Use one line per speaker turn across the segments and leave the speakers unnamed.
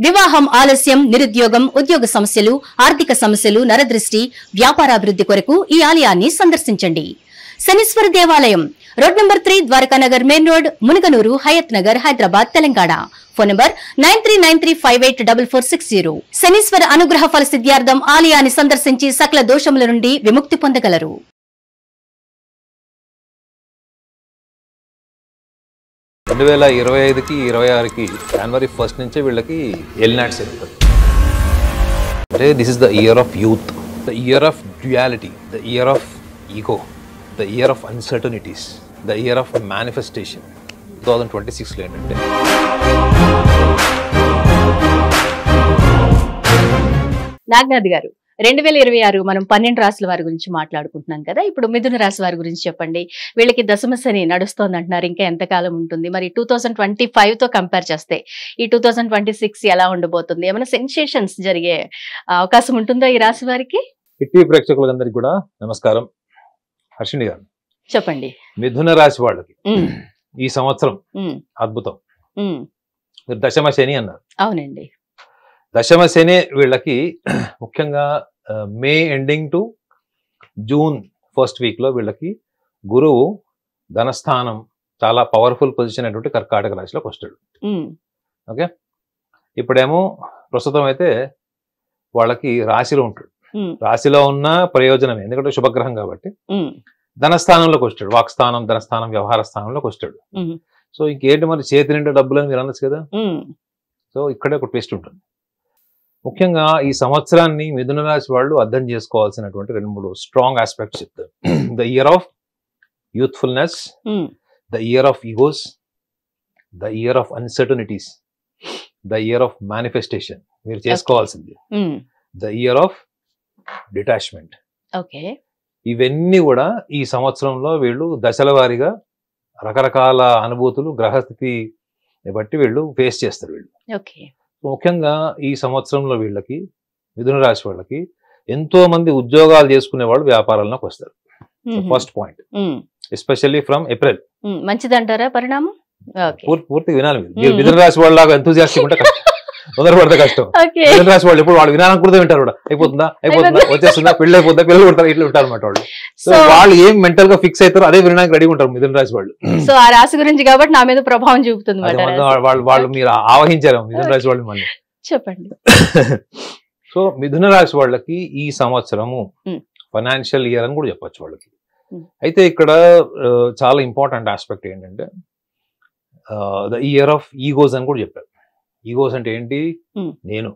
వివాహం ఆలస్యం, నిరుద్యోగం, ఉద్యోగ సమస్యలు, ఆర్థిక సమస్యలు, నరదృష్టి, వ్యాపారాభివృద్ధి కొరకు ఈ ఆలయాన్ని సందర్శించండి. శనీశ్వర దేవాలయం road number 3, Dwarakanagar main road, Munaganur, Hayath Nagar, Hyderabad, Telangana. Phone number 9393584460. Shanishwara అనుగ్రహ ఫల సిద్ధ్యార్థం ఆలయాన్ని సందర్శించి సకల దోషముల నుండి విముక్తి పొందగలరు.
2025కి 26కి జనవరి 1 నుంచే వీళ్ళకి ఎల్నాట్స్ జరుగుతుంది. అంటే this is the year of youth, the year of duality, the year of ego, the year of uncertainties, the year of manifestation. 2026లో ఏంటంటే
నాగనాథ్ గారు, 2026 మనం 12 రాశుల వారి గురించి మాట్లాడుకుంటున్నాం కదా. ఇప్పుడు మిథున రాశి వారి గురించి చెప్పండి. వీళ్ళకి దశమ శని నడుస్తోంది అంటున్నారు, ఇంకా ఎంతకాలం ఉంటుంది? మరి 2025తో కంపేర్ చేస్తే ఈ 2026 ఎలా ఉండబోతుంది? ఏమైనా సెన్సేషన్స్ జరిగే అవకాశం ఉంటుందా ఈ రాశి వారికి?
హిట్టి ప్రేక్షకులందరికీ కూడా నమస్కారం. హర్షిణి గారు
చెప్పండి.
మిథున రాశి వాళ్ళకి ఈ సంవత్సరం అద్భుతం. దశమ శని అన్నారు.
అవునండి.
దశమ శని వీళ్ళకి ముఖ్యంగా May ending to June first week లో వీళ్ళకి గురువు ధనస్థానం చాలా పవర్ఫుల్ పొజిషన్ అయినటువంటి కర్కాటక రాశిలోకి వస్తాడు. ఓకే, ఇప్పుడేమో ప్రస్తుతం అయితే వాళ్ళకి రాశిలో ఉంటాడు. రాశిలో ఉన్న ప్రయోజనమే, ఎందుకంటే శుభగ్రహం కాబట్టి. ధనస్థానంలోకి వస్తాడు, వాక్స్థానం, ధనస్థానం, వ్యవహార స్థానంలోకి వస్తాడు. సో ఇంకేంటి మరి చేతి నిండా డబ్బులు అని మీరు అనొచ్చు కదా. సో ఇక్కడే ఒక ట్విస్ట్ ఉంటుంది. ముఖ్యంగా ఈ సంవత్సరాన్ని మిథున రాశి వాళ్ళు అర్థం చేసుకోవాల్సినటువంటి 2-3 స్ట్రాంగ్ ఆస్పెక్ట్స్ చెప్తారు. The year of youthfulness, the year of egos, the year of uncertainties, the year of manifestation మీరు చేసుకోవాల్సింది, the year of detachment.
Okay,
ఇవన్నీ కూడా ఈ సంవత్సరంలో వీళ్ళు దశల వారీగా రకరకాల అనుభూతులు గ్రహస్థితి బట్టి వీళ్ళు ఫేస్ చేస్తారు. వీళ్ళు ముఖ్యంగా ఈ సంవత్సరంలో వీళ్ళకి మిథున రాశి వాళ్ళకి ఎంతో మంది ఉద్యోగాలు చేసుకునే వాళ్ళు వ్యాపారాల్లోకి వస్తారు. First point, especially from April.
మంచిదంటారా పరిణామం?
పూర్తిగా వినాలి మీరు. మిథున రాశి వాళ్ళలాగా ఎంతూజియాస్టిక్ ఉంటే కష్టం, తొందరపడితే కష్టం. మిథున రాశి వాళ్ళు ఎప్పుడు వాళ్ళు వినాలనుకుంటూ వింటారు కూడా, అయిపోతుందా వచ్చేస్తుందా, పెళ్లి అయిపోతుందా, పిల్లలు కొడతారు, ఇట్లా ఉంటారు అన్నమాట వాళ్ళు. సో వాళ్ళు ఏం మెంటల్ గా ఫిక్స్ అవుతారో అదే వినడానికి రెడీ ఉంటారు మిథున రాశి వాళ్ళు.
సో ఆ రాశి గురించి కాబట్టి నా మీద ప్రభావం చూపుతుంది
వాళ్ళు మీరు ఆవహించారు మిథున రాశి వాళ్ళు మళ్ళీ.
చెప్పండి.
సో మిథున రాశి వాళ్ళకి ఈ సంవత్సరము ఫైనాన్షియల్ ఇయర్ అని కూడా చెప్పొచ్చు వాళ్ళకి. అయితే ఇక్కడ చాలా ఇంపార్టెంట్ ఆస్పెక్ట్ ఏంటంటే ద ఇయర్ ఆఫ్ ఈగోస్ అని కూడా చెప్పారు. ఈగోస్ అంటే ఏంటి? నేను,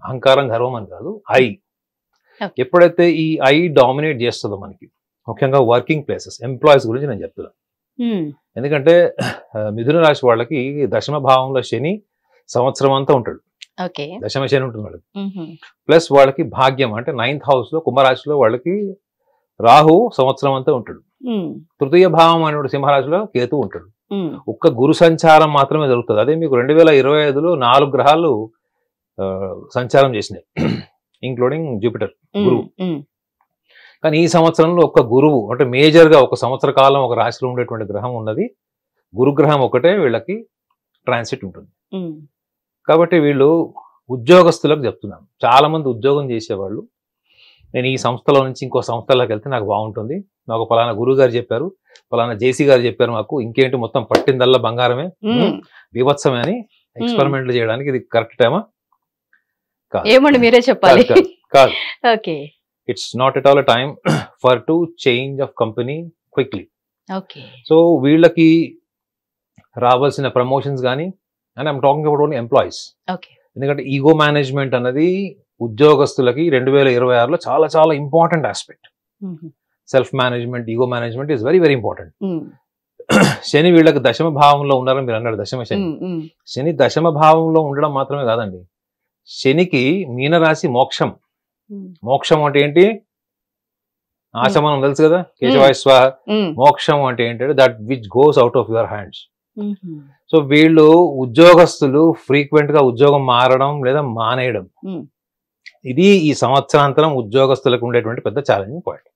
అహంకారం, గర్వం అని కాదు, ఐ. ఎప్పుడైతే ఈ ఐ డామినేట్ చేస్తుందో మనకి, ముఖ్యంగా వర్కింగ్ ప్లేసెస్, ఎంప్లాయీస్ గురించి నేను చెప్తున్నాను. ఎందుకంటే మిథున రాశి వాళ్ళకి దశమ భావంలో శని సంవత్సరం అంతా ఉంటాడు. దశమ శని ఉంటుంది వాళ్ళకి. ప్లస్ వాళ్ళకి భాగ్యం అంటే 9th హౌస్ లో కుంభరాశిలో వాళ్ళకి రాహు సంవత్సరం అంతా ఉంటాడు. తృతీయ భావం అనే సింహరాశిలో కేతు ఉంటాడు. ఒక్క గురు సంచారం మాత్రమే జరుగుతుంది. అదే మీకు 2025లో 4 గ్రహాలు సంచారం చేసినాయి, ఇంక్లూడింగ్ జూపిటర్, గురువు. కానీ ఈ సంవత్సరంలో ఒక్క గురువు అంటే మేజర్ గా 1 సంవత్సర కాలం ఒక రాశిలో ఉండేటువంటి గ్రహం ఉన్నది, గురుగ్రహం ఒకటే వీళ్ళకి ట్రాన్సిట్ ఉంటుంది. కాబట్టి వీళ్ళు ఉద్యోగస్తులకు చెప్తున్నాను, చాలా మంది ఉద్యోగం చేసేవాళ్ళు నేను ఈ సంస్థలో నుంచి ఇంకో సంస్థలోకి వెళ్తే నాకు బాగుంటుంది, నాకు పలానా గురువు గారు చెప్పారు, పలానా జేసీ గారు చెప్పారు, మాకు ఇంకేంటి మొత్తం పట్టిందల్లా బంగారమే, బీభత్సమే అని ఎక్స్పెరిమెంట్లు చేయడానికి ఇది కరెక్ట్ టైమా?
ఏమండి మీరే చెప్పాలి.
కాదు, it's not at all a time for to change of company quickly. So వీళ్ళకి రావాల్సిన ప్రమోషన్స్ కానీ, and I'm talking about only employees, ఎందుకంటే ఈగో మేనేజ్మెంట్ అన్నది ఉద్యోగస్తులకి 2026లో చాలా చాలా important aspect. Self management, ego management is very very important. Shani వీళ్ళకి దశమ భావంలో ఉన్నారని మీరు అన్నాడు, దశమ శని. శని దశమ భావంలో ఉండడం మాత్రమే కాదండి, శనికి మీనరాశి మోక్షం. మోక్షం అంటే ఏంటి? ఆశమనం తెలుసు కదా, కేశవాయస్వ. మోక్షం అంటే ఏంటంటే that which goes out of your hands. So వీళ్ళు ఉద్యోగస్తులు ఫ్రీక్వెంట్ గా ఉద్యోగం మారడం లేదా మానేయడం, ఇది ఈ సంవత్సరాంతరం ఉద్యోగస్తులకు ఉండేటువంటి పెద్ద ఛాలెంజింగ్ పాయింట్.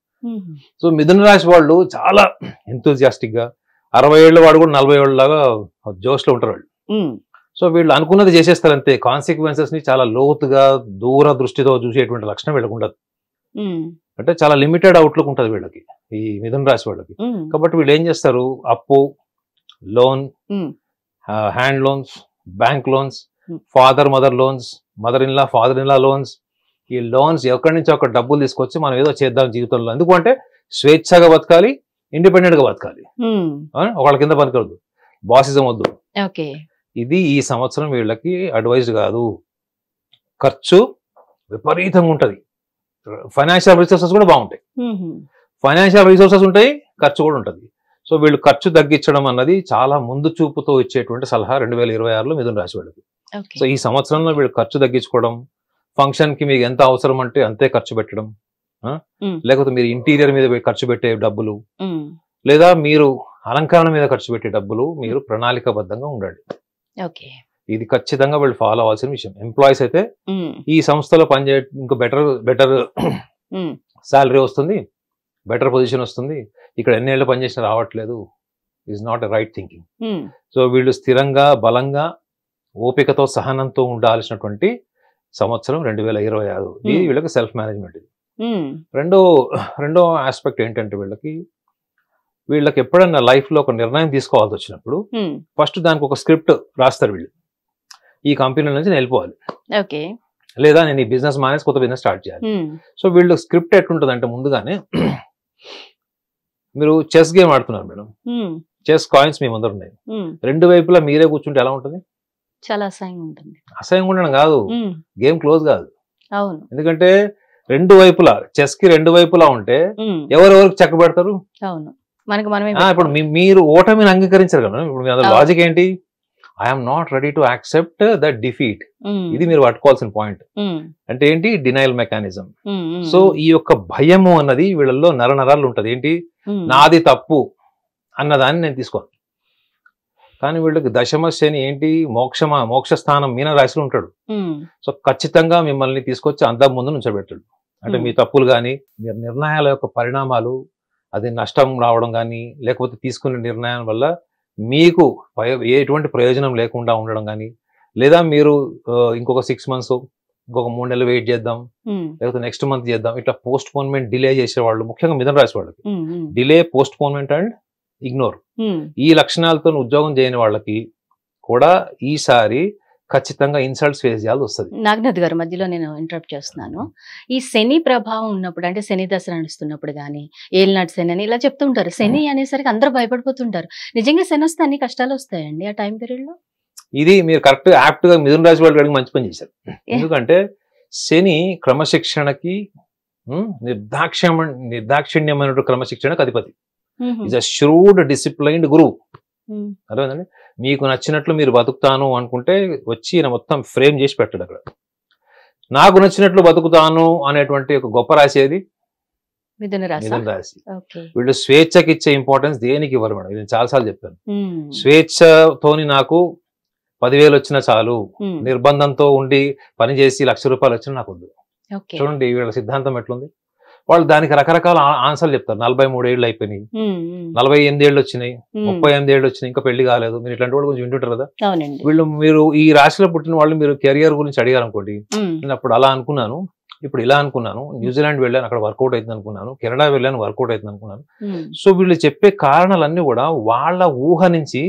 సో మిథున రాశి వాళ్ళు చాలా ఎంతూజియాస్టిక్ గా 60 ఏళ్ళ వాడు కూడా 40 ఏళ్ళ లాగా జోష్లో ఉంటారు వాళ్ళు. సో వీళ్ళు అనుకున్నది చేసేస్తారు అంతే. కాన్సిక్వెన్సెస్ ని చాలా లోతుగా దూర దృష్టితో చూసేటువంటి లక్షణం వీళ్ళకి ఉండదు. అంటే చాలా లిమిటెడ్ అవుట్లుక్ ఉంటుంది వీళ్ళకి, ఈ మిథున రాశి వాళ్ళకి. కాబట్టి వీళ్ళు ఏం చేస్తారు, అప్పు, loan, hand loans, bank loans, father mother loans, mother in law father in law loans, ఈ లోన్స్ ఎక్కడి నుంచి ఒక డబ్బులు తీసుకొచ్చి మనం ఏదో చేద్దాం జీవితంలో. ఎందుకంటే స్వేచ్ఛగా బతకాలి, ఇండిపెండెంట్ గా బతకాలి, ఒకళ్ళ కింద పనికూడదు, బాసిజం వద్దు. ఇది ఈ సంవత్సరం వీళ్ళకి అడ్వైజ్డ్ కాదు. ఖర్చు విపరీతంగా ఉంటది, ఫైనాన్షియల్ రిసోర్సెస్ కూడా బాగుంటాయి, ఫైనాన్షియల్ రిసోర్సెస్ ఉంటాయి, ఖర్చు కూడా ఉంటుంది. సో వీళ్ళు ఖర్చు తగ్గించడం అన్నది చాలా ముందు చూపుతో ఇచ్చేటువంటి సలహా 2026లో మిథున రాశి వాళ్ళకి. సో ఈ సంవత్సరంలో వీళ్ళు ఖర్చు తగ్గించుకోవడం, ఫంక్షన్ కి మీకు ఎంత అవసరం అంటే అంతే ఖర్చు పెట్టడం, లేకపోతే మీరు ఇంటీరియర్ మీద ఖర్చు పెట్టే డబ్బులు, లేదా మీరు అలంకరణ మీద ఖర్చు పెట్టే డబ్బులు మీరు ప్రణాళికాబద్ధంగా ఉండండి. ఇది ఖచ్చితంగా వీళ్ళు ఫాలో అవ్వాల్సిన విషయం. ఎంప్లాయీస్ అయితే ఈ సంస్థలో పనిచే ఇంకా బెటర్ శాలరీ వస్తుంది, బెటర్ పొజిషన్ వస్తుంది, ఇక్కడ ఎన్నేళ్ళు పనిచేసినా రావట్లేదు, is not a right thinking. So వీళ్ళు స్థిరంగా, బలంగా, ఓపికతో, సహనంతో ఉండాల్సినటువంటి సంవత్సరం 2026. ఇది వీళ్ళకి సెల్ఫ్ మేనేజ్మెంట్. రెండో ఆస్పెక్ట్ ఏంటంటే వీళ్ళకి ఎప్పుడైనా లైఫ్ లో ఒక నిర్ణయం తీసుకోవాల్సి వచ్చినప్పుడు ఫస్ట్ దానికి ఒక స్క్రిప్ట్ రాస్తారు. వీళ్ళు ఈ కంపెనీ నుంచి నేను వెళ్ళిపోవాలి, లేదా నేను ఈ బిజినెస్ మానేసి కొత్త బిజినెస్ స్టార్ట్ చేయాలి. సో వీళ్ళు స్క్రిప్ట్ ఎట్లుంటది అంటే, ముందుగానే మీరు చెస్ గేమ్ ఆడుతున్నారు మేడం, చెస్ కాయిన్స్ మీ ముందర ఉన్నాయి, రెండు వైపులా మీరే కూర్చుంటే ఎలా ఉంటుంది?
చాలా అసహ్యంగా ఉంటుంది.
అసహ్యంగా ఉండడం కాదు, గేమ్ క్లోజ్ కాదు.
అవును,
ఎందుకంటే రెండు వైపులా, చెస్ కి రెండు వైపులా ఉంటే ఎవరెవరికి చెక్క పెడతారు?
అవును, మనకు మనమే.
ఇప్పుడు మీరు ఓటమిని అంగీకరించారు కదా. ఇప్పుడు మీ లాజిక్ ఏంటి? I'm not ready to accept that defeat. ఇది మీరు పట్టుకోవాల్సిన పాయింట్. అంటే ఏంటి? Denial mechanism. సో ఈ యొక్క భయము అన్నది వీళ్ళల్లో నరనరాలు ఉంటది. ఏంటి? నాది తప్పు అన్నదాన్ని నేను తీసుకోను. కానీ వీళ్ళకి దశమ శని ఏంటి? మోక్ష స్థానం మీన రాశిలో ఉంటాడు. సో ఖచ్చితంగా మిమ్మల్ని తీసుకొచ్చి అందం ముందు నుంచోబెట్టాడు. అంటే మీ తప్పులు కానీ, మీ నిర్ణయాల యొక్క పరిణామాలు, అది నష్టం రావడం కానీ, లేకపోతే తీసుకునే నిర్ణయం వల్ల మీకు ఎటువంటి ప్రయోజనం లేకుండా ఉండడం కానీ, లేదా మీరు ఇంకొక 6 months, ఇంకొక 3 నెలలు వెయిట్ చేద్దాం, లేకపోతే నెక్స్ట్ మంత్ చేద్దాం, ఇట్లా పోస్ట్ పోన్మెంట్, డిలే చేసేవాళ్ళు, ముఖ్యంగా మిథున రాశి వాళ్ళకి డిలే, పోస్ట్ పోన్మెంట్ అండ్ ఇగ్నోర్, ఈ లక్షణాలతో ఉద్యోగం చేయని వాళ్ళకి కూడా ఈసారి ఖచ్చితంగా ఇన్సల్ట్స్ ఫేస్ చేయాల్సి వస్తుంది.
నాగనాథ్ గారు, మధ్యలో నేను ఇంటరప్ట్ చేస్తున్నాను. ఈ శని ప్రభావం ఉన్నప్పుడు, అంటే శని దశ నడుస్తున్నప్పుడు కానీ, ఏలినాటి శని అని ఇలా చెప్తుంటారు. శని అనేసరికి అందరూ భయపడిపోతుంటారు. నిజంగా శని వస్తే అన్ని కష్టాలు వస్తాయండి ఆ టైం పీరియడ్ లో? ఇది
మీరు కరెక్ట్ యాప్ట్ గా మిథున రాశి వాళ్ళకి అడిగి మంచి పని చేశారు. ఎందుకంటే శని క్రమశిక్షణకి, నిర్దాక్షిణ్యమైన క్రమశిక్షణకు అధిపతి. ఈజ్ అ ష్రూడ్ డిసిప్లైన్డ్ గురువు. అర్థమైందండి? మీకు నచ్చినట్లు మీరు బతుకుతాను అనుకుంటే వచ్చి మొత్తం ఫ్రేమ్ చేసి పెట్టాడు అక్కడ. నాకు నచ్చినట్లు బతుకుతాను అనేటువంటి ఒక గొప్ప రాశి ఏది?
మిథున
రాశి. వీళ్ళు స్వేచ్ఛకి ఇచ్చే ఇంపార్టెన్స్ దేనికి ఇవ్వరు మేడం. నేను చాలాసార్లు చెప్పాను. స్వేచ్ఛతోని నాకు 10,000 వచ్చినా చాలు, నిర్బంధంతో ఉండి పనిచేసి 1,00,000 రూపాయలు వచ్చినా నాకు వద్దు. చూడండి వీళ్ళ సిద్ధాంతం ఎట్లుంది. వాళ్ళు దానికి రకరకాల ఆన్సర్లు చెప్తారు. 43 ఏళ్ళు అయిపోయినాయి, 48 ఏళ్ళు వచ్చినాయి, 38 ఏళ్ళు వచ్చినాయి, ఇంకా పెళ్లి కాలేదు. మీరు ఇట్లాంటి వాళ్ళు కొంచెం వింటుంటారు కదా. మీరు ఈ రాశిలో పుట్టిన వాళ్ళు మీరు కెరియర్ గురించి అడిగారు అనుకోండి, నేను అప్పుడు అలా అనుకున్నాను, ఇప్పుడు ఇలా అనుకున్నాను, న్యూజిలాండ్ వెళ్ళాను అక్కడ వర్కౌట్ అవుతుంది అనుకున్నాను, కెనడా వెళ్ళాను వర్కౌట్ అవుతుంది అనుకున్నాను. సో వీళ్ళు చెప్పే కారణాలన్నీ కూడా వాళ్ళ ఊహ నుంచి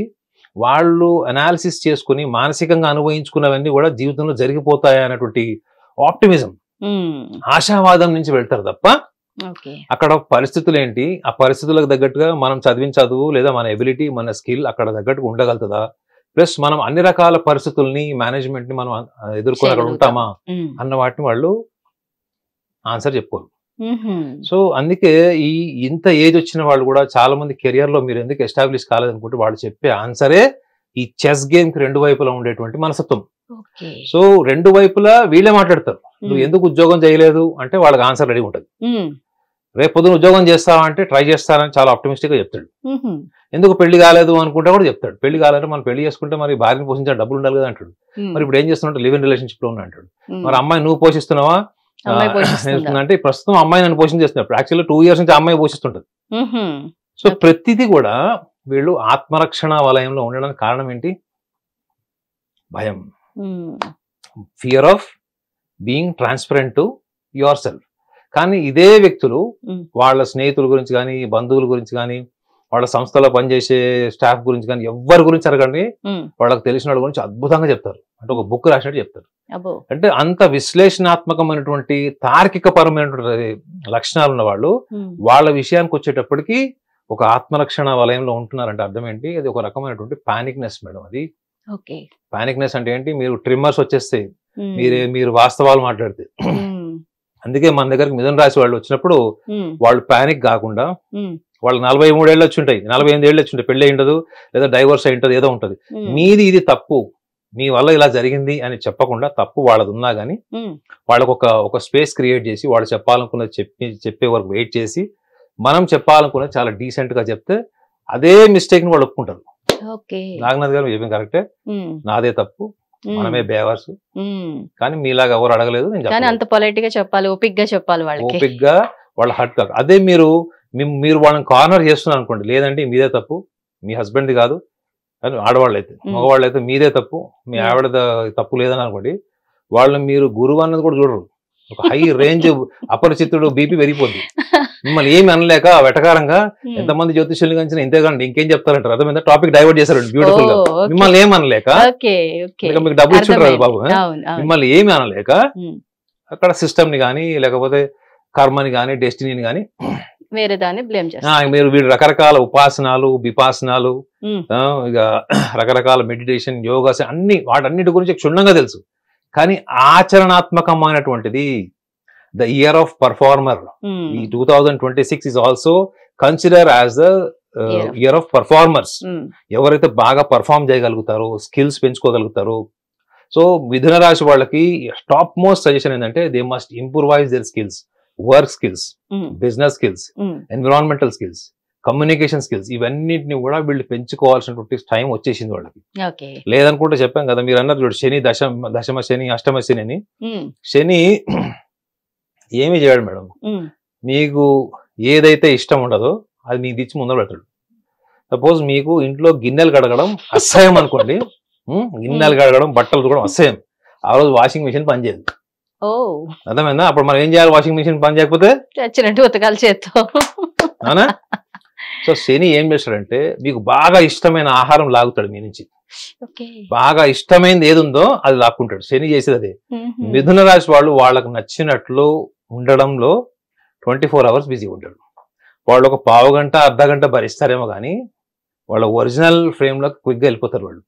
వాళ్ళు అనాలిసిస్ చేసుకుని మానసికంగా అనుభవించుకున్నవన్నీ కూడా జీవితంలో జరిగిపోతాయి అనేటువంటి ఆప్టిమిజం, ఆశావాదం నుంచి వెళ్తారు తప్ప అక్కడ పరిస్థితులు ఏంటి, ఆ పరిస్థితులకు తగ్గట్టుగా మనం చదివిన చదువు లేదా మన ఎబిలిటీ, మన స్కిల్ అక్కడ తగ్గట్టుగా ఉండగలుగుతుందా, ప్లస్ మనం అన్ని రకాల పరిస్థితుల్ని, మేనేజ్మెంట్ ని మనం ఎదుర్కొని అక్కడ ఉంటామా అన్న వాటిని వాళ్ళు ఆన్సర్ చెప్పుకోరు. సో అందుకే ఇంత ఏజ్ వచ్చిన వాళ్ళు కూడా చాలా మంది కెరియర్ లో మీరు ఎందుకు ఎస్టాబ్లిష్ కాలేదనుకుంటే వాళ్ళు చెప్పే ఆన్సరే ఈ చెస్ గేమ్ కి రెండు వైపులా ఉండేటువంటి మనస్తత్వం. సో రెండు వైపులా వీళ్ళే మాట్లాడతారు. నువ్వు ఎందుకు ఉద్యోగం చేయలేదు అంటే వాళ్ళకి ఆన్సర్ రెడీ ఉంటుంది. రేపు పొద్దున ఉద్యోగం చేస్తావా అంటే ట్రై చేస్తానని చాలా ఆప్టిమిస్టిక్ గా చెప్తాడు. ఎందుకు పెళ్లి కాలేదు అనుకుంటే కూడా చెప్తాడు. పెళ్లి కాలంటే మనం పెళ్లి చేసుకుంటే మరి భార్యను పోషించే డబ్బులు ఉండాలి కదా అంటాడు. మరి ఇప్పుడు ఏం చేస్తున్నట్టు లివ్ ఇన్ రిలేషన్షిప్ లో ఉన్నా అంటాడు. మరి అమ్మాయి నువ్వు పోషిస్తున్నావా అంటే ప్రస్తుతం అమ్మాయి నన్ను పోషించేస్తున్నప్పుడు యాక్చువల్లీ 2 years నుంచి అమ్మాయి పోషిస్తుంటది. సో ప్రతిదీ కూడా వీళ్ళు ఆత్మరక్షణ వలయంలో ఉండడానికి కారణం ఏంటి? భయం, fear of being transparent to your self. కానీ ఇదే వ్యక్తులు వాళ్ళ స్నేహితుల గురించి కానీ, బంధువుల గురించి కానీ, వాళ్ళ సంస్థలో పనిచేసే స్టాఫ్ గురించి కానీ ఎవరి గురించి అడగండి, వాళ్ళకి తెలిసిన వాళ్ళ గురించి అద్భుతంగా చెప్తారు. అంటే ఒక బుక్ రాసినట్టు చెప్తారు. అంటే అంత విశ్లేషణాత్మకమైనటువంటి తార్కిక పరమైనటువంటి లక్షణాలు ఉన్న వాళ్ళు వాళ్ళ విషయానికి వచ్చేటప్పటికి ఒక ఆత్మరక్షణ వలయంలో ఉంటున్నారంటే అర్థం ఏంటి? అది ఒక రకమైనటువంటి పానిక్నెస్ మేడం. అది పానిక్నెస్ అంటే ఏంటి? మీరు ట్రిమ్మర్స్ వచ్చేస్తే మీరు వాస్తవాలు మాట్లాడితే. అందుకే మన దగ్గరకు మిథున రాశి వాళ్ళు వచ్చినప్పుడు వాళ్ళు పానిక్ కాకుండా, వాళ్ళు 43 ఏళ్ళు వచ్చి ఉంటాయి, 48 ఏళ్ళు వచ్చి ఉంటాయి, పెళ్లి ఉండదు లేదా డైవర్స్ అయి ఉంటుంది, ఏదో ఉంటుంది, మీది ఇది తప్పు, మీ వల్ల ఇలా జరిగింది అని చెప్పకుండా, తప్పు వాళ్ళది ఉన్నా గానీ వాళ్ళకు ఒక స్పేస్ క్రియేట్ చేసి వాళ్ళు చెప్పాలనుకున్నది చెప్పే వరకు వెయిట్ చేసి మనం చెప్పాలనుకున్నది చాలా డీసెంట్ గా చెప్తే అదే మిస్టేక్ ని వాళ్ళు ఒప్పుకుంటారు. నాగనాథ్ గారు చెప్పింది కరెక్టే, నాదే తప్పు, మనమే బేవర్స్, కానీ మీలాగా ఎవరు అడగలేదు, నేను
అంత పొలైట్ గా చెప్పాలి, ఓపిక్ గా చెప్పాలి,
ఓపిక్ గా వాళ్ళ హర్ట్ కాదు. అదే మీరు వాళ్ళని కార్నర్ చేస్తున్నారు అనుకోండి, లేదంటే మీదే తప్పు, మీ హస్బెండ్ది కాదు అని ఆడవాళ్ళు అయితే, మగవాళ్ళు అయితే మీదే తప్పు, మీ ఆవిడ తప్పు లేదని అనుకోండి, వాళ్ళని మీరు గురువు అన్నది కూడా చూడరు. ఒక హై రేంజ్ అపరిచితుడు బీపీ పెరిగిపోద్ది. మిమ్మల్ని ఏమి అనలేక వెటకారంగా ఎంతమంది జ్యోతిష్యులు కంచిన ఇంతేగాండి ఇంకేం చెప్తారంటారు, అర్థమైందా? టాపిక్ డైవర్ట్ చేశారండి బ్యూటిఫుల్ గా. మిమ్మల్ని ఏమి అనలేక, మీకు డబ్బులు ఇచ్చుంటారు బాబు, మిమ్మల్ని ఏమి అనలేక అక్కడ సిస్టమ్ ని కానీ, లేకపోతే కర్మని కానీ, డెస్టినీని కానీ
వేరే దాన్ని బ్లేమ్ చేస్తారు.
మీరు వీడు రకరకాల ఉపాసనాలు, విపాసనాలు, ఇక రకరకాల మెడిటేషన్, యోగాస్ అన్ని వాటన్నిటి గురించి క్షుణ్ణంగా తెలుసు. కానీ ఆచరణాత్మకమైనటువంటిది ద ఇయర్ ఆఫ్ పర్ఫార్మర్. ఈ 2026 is also consider as the year of performers. ఎవరైతే బాగా పర్ఫార్మ్ చేయగలుగుతారో, స్కిల్స్ పెంచుకోగలుగుతారో. సో మిథున రాశి వాళ్ళకి టాప్ మోస్ట్ సజెషన్ ఏంటంటే they must improvise their skills, work skills, business skills, environmental skills, communication skills, ఇవన్నిటిని కూడా వీళ్ళు పెంచుకోవాల్సినటువంటి టైం వచ్చేసింది వాళ్ళకి. లేదనుకుంటే చెప్పాం కదా, మీరు అన్నారు చూడు, శని దశమ శని, అష్టమ శని అని. శని ఏమి చేయడు మేడం, మీకు ఏదైతే ఇష్టం ఉండదో అది మీకు తెచ్చి ముందర పెడతాడు. సపోజ్ మీకు ఇంట్లో గిన్నెలు కడగడం అసహ్యం అనుకోండి, గిన్నెలు కడగడం, బట్టలు ఉతకడం అసహ్యం, ఆ రోజు వాషింగ్ మిషన్ పనిచేయదు. అర్థమైందా? అప్పుడు మనం ఏం చేయాలి? వాషింగ్ మిషన్ పని చేయకపోతే
ఉతకాలి చేత్తో,
అవునా? సో శని ఏం చేస్తాడంటే మీకు బాగా ఇష్టమైన ఆహారం లాగుతాడు మీ నుంచి, బాగా ఇష్టమైనది ఏది ఉందో అది లాక్కుంటాడు. శని చేసేది అదే. మిథున రాశి వాళ్ళు వాళ్ళకు నచ్చినట్లు ఉండడంలో 24 hours బిజీ ఉంటాడు. వాళ్ళు ఒక పావు గంట, అర్ధ గంట భరిస్తారేమో కానీ వాళ్ళ ఒరిజినల్ ఫ్రేమ్ లోకి క్విక్ గా వెళ్ళిపోతారు వాళ్ళు.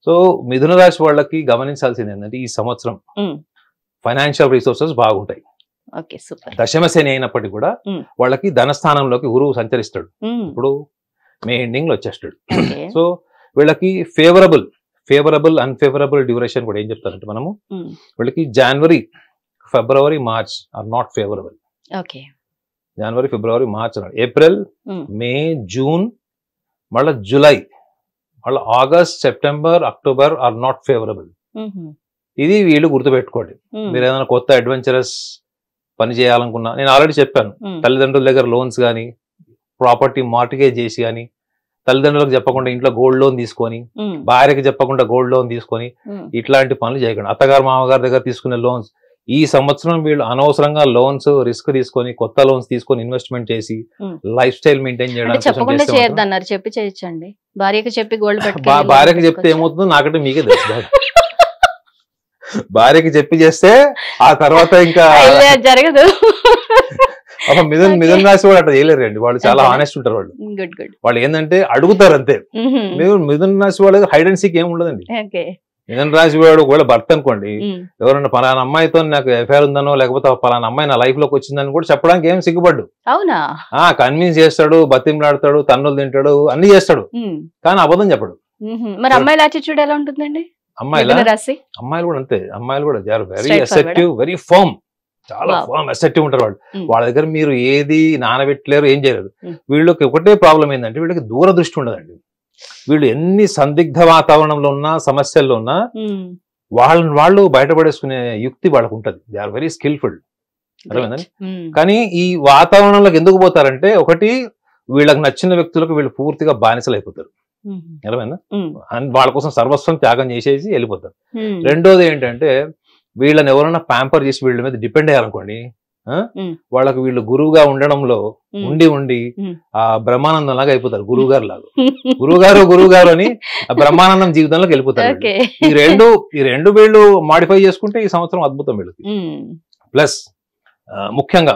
సో మిథున రాశి వాళ్ళకి గమనించాల్సింది ఏంటంటే ఈ సంవత్సరం ఫైనాన్షియల్ రిసోర్సెస్ బాగుంటాయి. దశమ శని అయినప్పటికీ కూడా వాళ్ళకి ధనస్థానంలోకి గురువు సంచరిస్తాడు. ఇప్పుడు మే ఎండింగ్ లో వచ్చేస్తాడు. సో వీళ్ళకి ఫేవరబుల్ అన్ఫేవరబుల్ డ్యూరేషన్ కూడా ఏం చెప్తారంటే మనము వీళ్ళకి January, February, March are not favourable. January, February, March, April, May, June, మళ్ళీ జూలై, మళ్ళీ August, September, October are not favourable. ఇది వీళ్ళు గుర్తుపెట్టుకోండి. మీరు ఏదైనా కొత్త అడ్వెంచరస్ పని చేయాలనుకున్నా, నేను ఆల్రెడీ చెప్పాను, తల్లిదండ్రుల దగ్గర లోన్స్ కానీ, ప్రాపర్టీ మార్టిగేజ్ చేసి కానీ, తల్లిదండ్రులకు చెప్పకుండా ఇంట్లో గోల్డ్ లోన్ తీసుకొని, భార్యకి చెప్పకుండా గోల్డ్ లోన్ తీసుకొని, ఇట్లాంటి పనులు చేయకండి. అత్తగారు మామగారి దగ్గర తీసుకునే లోన్స్ ఈ సంవత్సరం వీళ్ళు అనవసరంగా లోన్స్ రిస్క్ తీసుకొని, కొత్త లోన్స్ తీసుకొని ఇన్వెస్ట్మెంట్ చేసి లైఫ్ స్టైల్ మెయింటైన్ చేయడానికి
చెప్పి చేయొచ్చండి. భార్యకి చెప్పి గోల్డ్
భార్యకి చెప్తే ఏమవుతుందో నాకంటే మీకే తెలుసు. భార్యకి చెప్పి చేస్తే ఆ తర్వాత ఇంకా
జరగదు.
మిథున రాశి వాళ్ళు అట్లా చేయలేరండి, వాళ్ళు చాలా ఆనెస్ట్ ఉంటారు. వాళ్ళు ఏంటంటే అడుగుతారు అంతే. మిథున రాశి వాళ్ళు హైడ్ అండ్ సీక్ ఏమి ఉండదండి. మిథున రాశి వాడు ఒకవేళ భర్త అనుకోండి, ఎవరన్నా పలానా అమ్మాయితో నాకు ఎఫ్ఐఆర్ ఉందనో, లేకపోతే పలానా అమ్మాయి నా లైఫ్ లోకి వచ్చిందని కూడా చెప్పడానికి ఏం సిగ్గుపడ్డు.
అవునా?
కన్విన్స్ చేస్తాడు, బతిమలాడతాడు, తన్నులు తింటాడు, అన్ని చేస్తాడు, కానీ అబద్ధం చెప్పడు.
మరి అమ్మాయిల యాటిట్యూడ్ ఎలా ఉంటుందండి?
అమ్మాయిలు కూడా అంతే. అమ్మాయిలు కూడా they are very assertive, very firm, చాలా ఫర్మ్ అసెప్టివ్ ఉంటారు వాళ్ళు. వాళ్ళ దగ్గర మీరు ఏది నానబెట్టలేరు, ఏం చేయలేరు. వీళ్ళకి ఒకటే ప్రాబ్లం ఏంటంటే వీళ్ళకి దూరదృష్టి ఉండదండి. వీళ్ళు ఎన్ని సందిగ్ధ వాతావరణంలో ఉన్నా, సమస్యల్లో ఉన్నా వాళ్ళు బయటపడేసుకునే యుక్తి వాళ్ళకు ఉంటది. They are very skilful. అర్థమైందని? కానీ ఈ వాతావరణంలోకి ఎందుకు పోతారంటే, ఒకటి వీళ్ళకి నచ్చిన వ్యక్తులకు వీళ్ళు పూర్తిగా బానిసలు అయిపోతారు. నిజమేనా? వాళ్ళ కోసం సర్వస్వం త్యాగం చేసేసి వెళ్ళిపోతారు. రెండోది ఏంటంటే వీళ్ళని ఎవరైనా ప్యాంపర్ చేసి వీళ్ళ మీద డిపెండ్ అయ్యారనుకోండి, వాళ్ళకి వీళ్ళు గురువుగా ఉండడంలో ఉండి ఆ బ్రహ్మానందం లాగా అయిపోతారు. గురువు గారు అని ఆ బ్రహ్మానందం జీవితంలోకి వెళ్ళిపోతారు. ఈ రెండు వీళ్ళు మాడిఫై చేసుకుంటే ఈ సంవత్సరం అద్భుతం వీళ్ళకి. ప్లస్ ముఖ్యంగా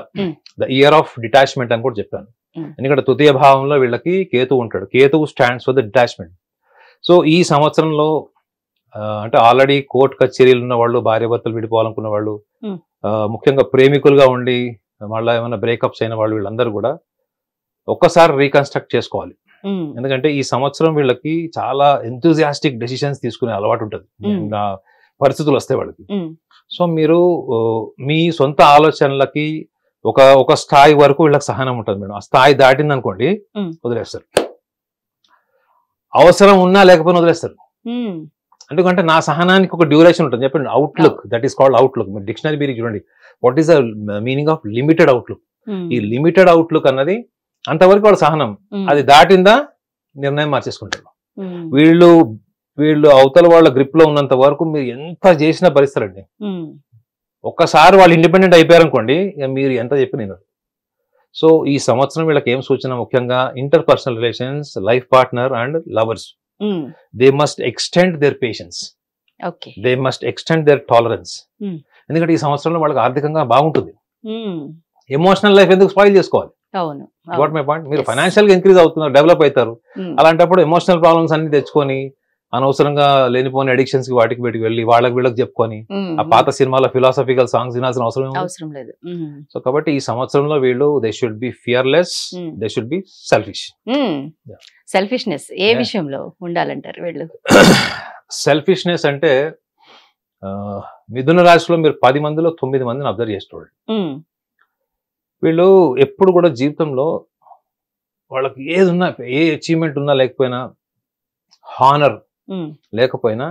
ద ఇయర్ ఆఫ్ డిటాచ్మెంట్ అని కూడా చెప్పాను. ఎందుకంటే తృతీయ భావంలో వీళ్ళకి కేతువు ఉంటాడు. కేతువు stands for the detachment. So ఈ సంవత్సరంలో అంటే ఆల్రెడీ కోర్టు కచేరీలు ఉన్న వాళ్ళు, భార్య భర్తలు విడిపోవాలనుకున్న వాళ్ళు, ముఖ్యంగా ప్రేమికులుగా ఉండి మళ్ళీ ఏమైనా బ్రేకప్స్ అయిన వాళ్ళు, వీళ్ళందరూ కూడా ఒక్కసారి రీకన్స్ట్రక్ట్ చేసుకోవాలి. ఎందుకంటే ఈ సంవత్సరం వీళ్ళకి చాలా ఎంతూజియాస్టిక్ డెసిషన్స్ తీసుకునే అలవాటు ఉంటుంది పరిస్థితులు వస్తాయి వాళ్ళకి. సో మీరు మీ సొంత ఆలోచనలకి ఒక స్థాయి వరకు వీళ్ళకి సహనం ఉంటుంది మేడం. ఆ స్థాయి దాటింది అనుకోండి వదిలేస్తారు. అవసరం ఉన్నా లేకపోయినా వదిలేస్తారు. ఎందుకంటే నా సహనానికి ఒక డ్యూరేషన్ ఉంటుంది. చెప్పండి, outlook, that is called outlook. మీరు డిక్షనరీ మీరు చూడండి, what is the meaning of limited outlook. ఈ లిమిటెడ్ అవుట్లుక్ అన్నది అంతవరకు వాళ్ళ సహనం. అది దాటిందా నిర్ణయం మార్చేసుకుంటారు. వీళ్ళు అవతల వాళ్ళ గ్రిప్ లో ఉన్నంత వరకు మీరు ఎంత చేసినా భరిస్తారండి. ఒక్కసారి వాళ్ళు ఇండిపెండెంట్ అయిపోయారనుకోండి, మీరు ఎంత చెప్పి నేను. సో ఈ సంవత్సరం వీళ్ళకి ఏం సూచన, ముఖ్యంగా inter personal relations, life partner and lovers, they must extend there patience, they must extend there tolerance. ఎందుకంటే ఈ సంవత్సరంలో వాళ్ళకి ఆర్థికంగా బాగుంటుంది. ఎమోషనల్ లైఫ్ ఎందుకు స్పాయిల్ చేసుకోవాలి? What my point. మీరు ఫైనాన్షియల్ గా ఇంక్రీజ్ అవుతున్నారు, డెవలప్ అవుతారు. అలాంటప్పుడు ఎమోషనల్ ప్రాబ్లమ్స్ అన్ని తెచ్చుకొని అనవసరంగా లేనిపోని అడిక్షన్స్ కి వాటికి వీటికి వెళ్ళి వీళ్ళకి చెప్పుకొని ఆ పాత సినిమాలో ఫిలాసఫికల్ సాంగ్స్ వినాల్సిన అవసరం లేదు. సో కాబట్టి ఈ సంవత్సరంలో వీళ్ళు they should be fearless, they should be selfish.
Selfishness ఏ విషయంలో ఉండాలంటారు వీళ్ళు?
సెల్ఫిష్నెస్ అంటే మిథున రాశిలో మీరు 10 మందిలో 9 మందిని అబ్జర్వ్ చేస్తారు. వీళ్ళు ఎప్పుడు కూడా జీవితంలో వాళ్ళకి ఏది ఉన్నా, ఏ అచీవ్మెంట్ ఉన్నా లేకపోయినా, హానర్ లేకపోయినా,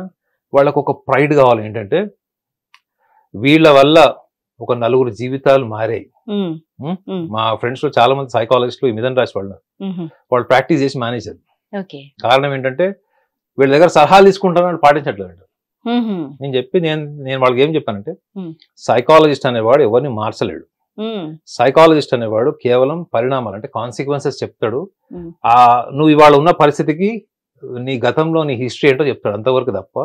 వాళ్ళకు ఒక ప్రైడ్ కావాలి. ఏంటంటే వీళ్ళ వల్ల ఒక నలుగురు జీవితాలు మారాయి. మా ఫ్రెండ్స్ లో చాలా మంది సైకాలజిస్టులు ఈ మిథున రాశి వాళ్ళు ప్రాక్టీస్ చేసి మేనేజర్. కారణం ఏంటంటే వీళ్ళ దగ్గర సలహాలు తీసుకుంటారని పాటించట్లేదు. నేను వాళ్ళకి ఏం చెప్పానంటే, సైకాలజిస్ట్ అనేవాడు ఎవరిని మార్చలేడు. సైకాలజిస్ట్ అనేవాడు కేవలం పరిణామాలు అంటే కాన్సిక్వెన్సెస్ చెప్తాడు. నువ్వు ఇవాళ ఉన్న పరిస్థితికి నీ గతంలో నీ హిస్టరీ ఏంటో చెప్తాడు, అంతవరకు తప్ప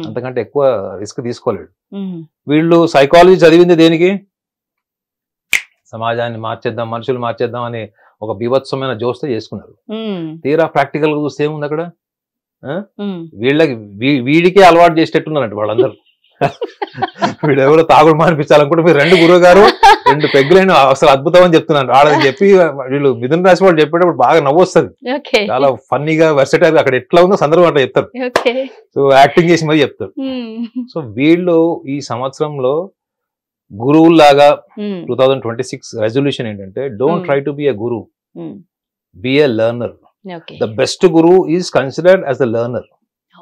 అంతకంటే ఎక్కువ రిస్క్ తీసుకోలేడు. వీళ్ళు సైకాలజీ చదివింది దేనికి? సమాజాన్ని మార్చేద్దాం, మనుషులు మార్చేద్దాం అనే ఒక బీభత్సమైన జోస్తో చేసుకున్నారు. తీరా ప్రాక్టికల్ గా చూస్తే ఏముంది అక్కడ? వీడికే అలవాటు చేసేటట్టున్నారంట వాళ్ళందరూ. వీడెవరో తాగుడు మానిపించాలనుకుంటే మీరు 2 గురువు గారు 2 పెగ్గులైన అసలు అద్భుతం అని చెప్తున్నాను. వాళ్ళని చెప్పి వీళ్ళు మిథున రాశి వాళ్ళు చెప్పేటప్పుడు బాగా నవ్వు వస్తుంది. చాలా ఫన్నీగా వెర్సటైల్ అక్కడ ఎట్లా ఉందో సందర్భం అట్లా చెప్తారు. సో యాక్టింగ్ చేసి మరీ చెప్తారు. సో వీళ్ళు ఈ సంవత్సరంలో గురువులాగా 2026 రెజల్యూషన్ ఏంటంటే, don't try to be a Guru, B a learner. The best Guru is considered as the learner.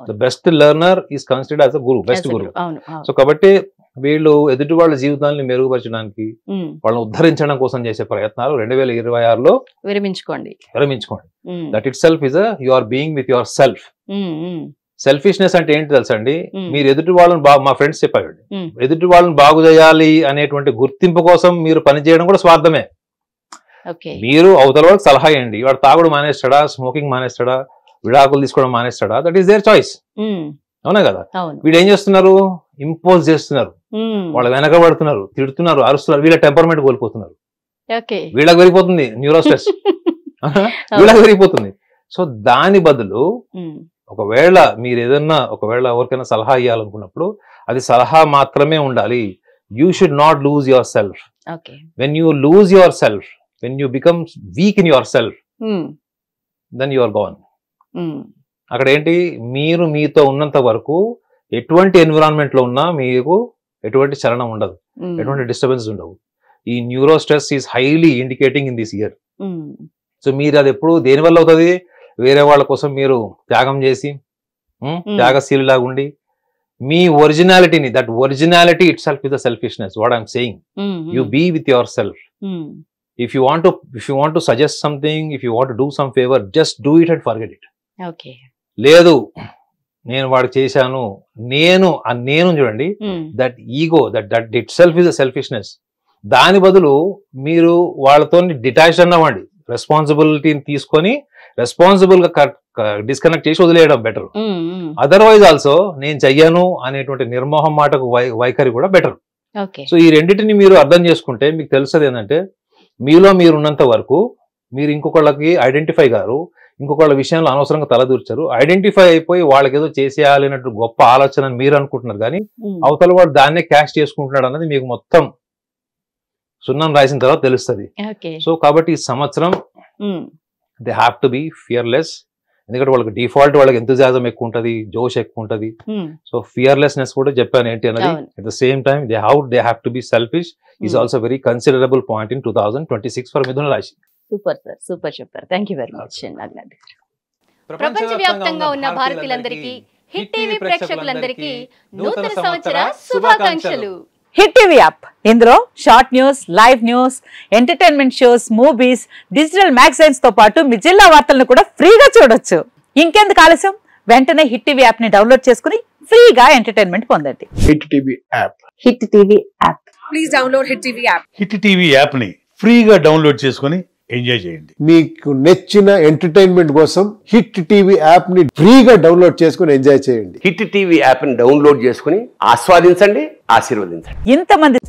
The best learner is considered as a guru, best guru. So కాబట్టి వీళ్ళు ఎదుటి వాళ్ళ జీవితాన్ని మెరుగుపరచడానికి, వాళ్ళని ఉద్ధరించడం కోసం చేసే ప్రయత్నాలు 2026లో విరమించుకోండి. That itself is you are being with yourself. Selfishness అంటే ఏంటి తెలుసా అండి? మీరు ఎదుటి వాళ్ళని మా ఫ్రెండ్స్ చెప్పారు, ఎదుటి వాళ్ళని బాగు చేయాలి అనేటువంటి గుర్తింపు కోసం మీరు పనిచేయడం కూడా స్వార్థమే. మీరు అవతల వాళ్ళకి సలహా ఇవ్వండి, వాడు తాగుడు మానేస్తాడా, స్మోకింగ్ మానేస్తాడా, విడాకులు తీసుకోవడం మానేస్తాడా, దట్ ఈస్ దేర్ చాయిస్. అవునా కదా? వీడు ఏం చేస్తున్నారు? ఇంపోజ్ చేస్తున్నారు, వాళ్ళు వెనకబడుతున్నారు, తిడుతున్నారు, అరుస్తున్నారు, వీళ్ళ టెంపర్మెంట్ కోల్పోతున్నారు. వీళ్ళకి పెరిగిపోతుంది న్యూరో స్ట్రెస్, వీళ్ళకి పెరిగిపోతుంది. సో దాని బదులు ఒకవేళ మీరు ఏదన్నా ఎవరికైనా సలహా ఇవ్వాలనుకున్నప్పుడు అది సలహా మాత్రమే ఉండాలి. You should not lose your self. When you lose your self, when you become weak in your self, then you are gone. అక్కడ ఏంటి, మీరు మీతో ఉన్నంత వరకు ఎటువంటి ఎన్విరాన్మెంట్ లో ఉన్నా మీకు ఎటువంటి చలనం ఉండదు, ఎటువంటి డిస్టర్బెన్స్ ఉండవు. ఈ neuro stress is highly indicating in this year. So మీరు అది ఎప్పుడు దేనివల్ల అవుతుంది? వేరే వాళ్ళ కోసం మీరు త్యాగం చేసి త్యాగశీలిలాగా ఉండి మీ ఒరిజినాలిటీని, that originality itself is the selfishness. What I'm saying, you be with yourself. If you want to suggest something, if you want to do some favor, just do it and forget it. లేదు నేను వాడు చేశాను, నేను చూడండి, that ego, that itself is a selfishness. దాని బదులు మీరు వాళ్ళతో డిటాచ్ అన్నవ్వండి, రెస్పాన్సిబిలిటీని తీసుకొని రెస్పాన్సిబుల్ గా డిస్కనెక్ట్ చేసి వదిలేయడం బెటర్. అదర్వైజ్ ఆల్సో నేను చెయ్యను అనేటువంటి నిర్మోహం మాటకు వైఖరి కూడా బెటర్. సో ఈ రెండింటిని మీరు అర్థం చేసుకుంటే మీకు తెలుస్తుంది ఏంటంటే, మీలో మీరున్నంత వరకు మీరు ఇంకొకళ్ళకి ఐడెంటిఫై గారు, ఇంకొకళ్ళ విషయంలో అనవసరంగా తలదూర్చారు. ఐడెంటిఫై అయిపోయి వాళ్ళకి ఏదో చేసేయాలి అన్నట్టు గొప్ప ఆలోచన మీరు అనుకుంటున్నారు, కానీ అవతల వాడు దాన్నే క్యాష్ చేసుకుంటున్నాడు అన్నది మీకు మొత్తం సున్నం రాసిన తర్వాత తెలుస్తుంది. సో కాబట్టి ఈ సంవత్సరం they have to be fearless. ఎందుకంటే వాళ్ళకి డిఫాల్ట్ వాళ్ళకి ఎంతజాజం ఎక్కువ ఉంటుంది, జోష్ ఎక్కువ ఉంటుంది. సో ఫియర్లెస్నెస్ కూడా చెప్పాను ఏంటి అన్నది. At the same time they have to be selfish is also very considerable point in 2026 for మిథున రాశి.
సూపర్ సార్, సూపర్ చెప్పారు. Thank you very much. ప్రపంచవ్యాప్తంగా ఉన్న భారతీయులందరికీ, హిట్ టీవీ ప్రేక్షకులందరికీ నూతన సంవత్సర శుభాకాంక్షలు.
హిట్ టీవీ యాప్, ఇందులో short news, live news, entertainment shows, movies, digital magazines తో పాటు మీ జిల్లా వార్తలను కూడా ఫ్రీగా చూడొచ్చు. ఇంకెందుకు ఆలస్యం, వెంటనే హిట్ టీవీ యాప్ ని డౌన్లోడ్ చేసుకుని ఫ్రీగా ఎంటర్టైన్మెంట్ పొందండి.
Hit TV app.
Hit TV app.
Please download hit TV app.
Hit TV app ని ఫ్రీగా డౌన్లోడ్ చేసుకుని ఎంజాయ్ చేయండి.
మీకు నచ్చిన ఎంటర్టైన్మెంట్ కోసం హిట్ టీవీ యాప్ ని ఫ్రీగా డౌన్లోడ్ చేసుకుని ఎంజాయ్ చేయండి.
హిట్ టీవీ యాప్ ని డౌన్లోడ్ చేసుకుని ఆస్వాదించండి, ఆశీర్వదించండి.
ఇంతమంది